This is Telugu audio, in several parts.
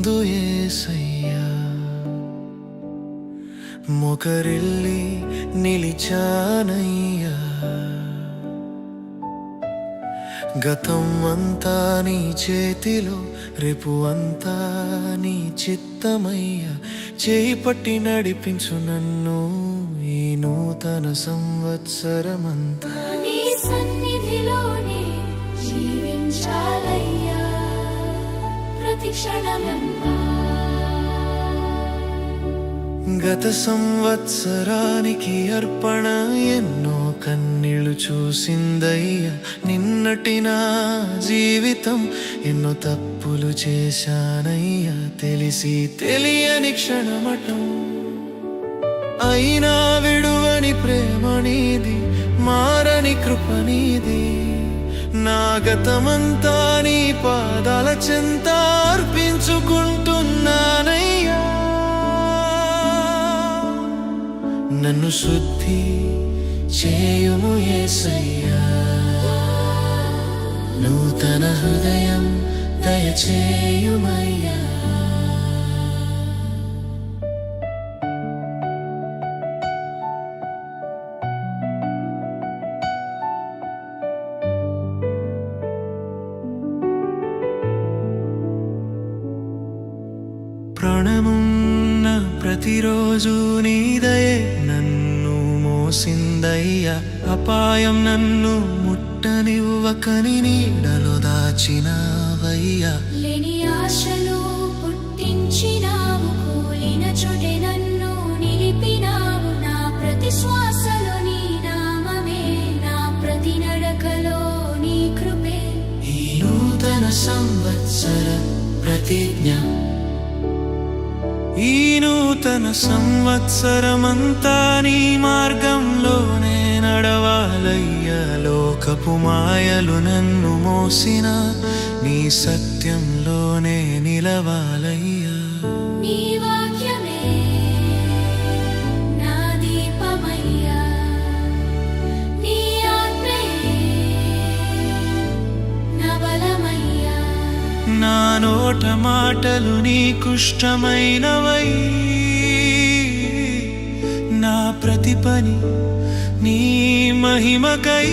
ముందు యేసయ్యా మొకరిల్లి నిలిచానయ్యా. గతం అంతా నీ చేతిలో, రేపు అంతా నీ చిత్తమయ్యా. చేయి పట్టి నడిపించు నన్ను ఈ నూతన సంవత్సరమంతా. నీ సన్నిధిలోనే జీవించాలయ్యా ప్రతి క్షణమంతా. గత సంవత్సరానికి అర్పణ ఎన్నో కన్నీళ్లు చూసిందయ్యా. నిన్నటి నా జీవితం ఎన్నో తప్పులు చేశానయ్యా. తెలిసి తెలియని క్షణమటం అయినా విడువని ప్రేమ నీది, మారని కృప నీది. నా గతమంతా నీ పాదాల చెంత అర్పించుకుంటున్నానయ్యా. నన్ను శుద్ధి చేయుము యేసయ్యా, నూతన హృదయం దయచేయుమయ్యా. ప్రాణమున్న ప్రతిరోజు నీ దయే నన్ను మోసిందయ్యా. అపాయం నన్ను ముట్టనివ్వకని నీడలో దాచినావయ్యా. లేని ఆశలు పుట్టించినావు, కూలిన చోటే నన్ను నిలిపినావు. నా ప్రతి శ్వాసలో నీ నామమే, నా ప్రతి నడకలో నీ కృపే. ఈ నూతన సంవత్సర ప్రతిజ్ఞ, ఈ నూతన సంవత్సరమంతా నీ మార్గంలోనే నడవాలయ్యా. లోకపు మాయలు నన్ను మోసిన నీ సత్యంలోనే నిలవాలయ్యా. నీ వాక్యమే నా దీపమయ్యా, నీ ఆత్మే నా బలమయ్యా. నా నోట మాటలు నీకిష్టమైనవై, నా ప్రతి పని నీ మహిమకై.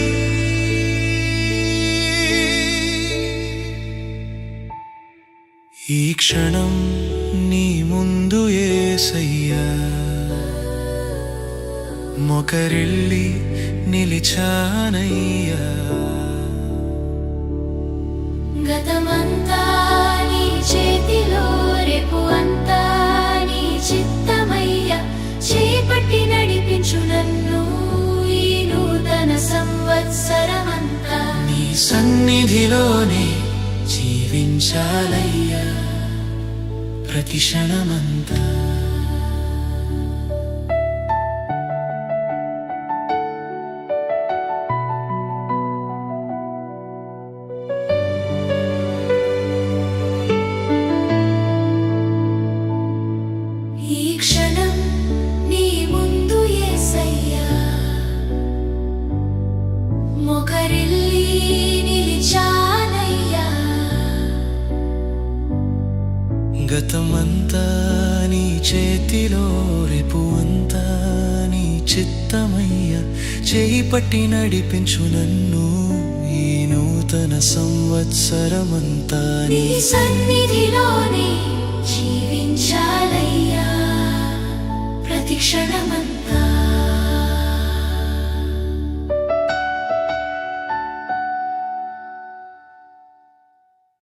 ఈ క్షణం నీ ముందు యేసయ్యా మొకరిల్లి నిలిచానయ్యా. గతమంతా నీ చేతిలో, రేపు అంతా నీ చిత్తమయ్యా. చేపట్టి నడిపించు నన్ను ఈ నూతన సంవత్సరమంతా. నీ సన్నిధిలోనే జీవించాలయ్యా ప్రతి క్షణమంతా. ఈ క్షణం నీ ముందు యేసయ్యా మొకరిల్లి నిలిచానయ్యా. గతమంతా నీ చేతిలో, రేపు అంతా నీ చిత్తమయ్యా. చేయి పట్టి నడిపించు నన్ను ఈ నూతన సంవత్సరమంతా. నీ సన్నిధిలోనే జీవించాలయ్యా ప్రతి క్షణమంతా.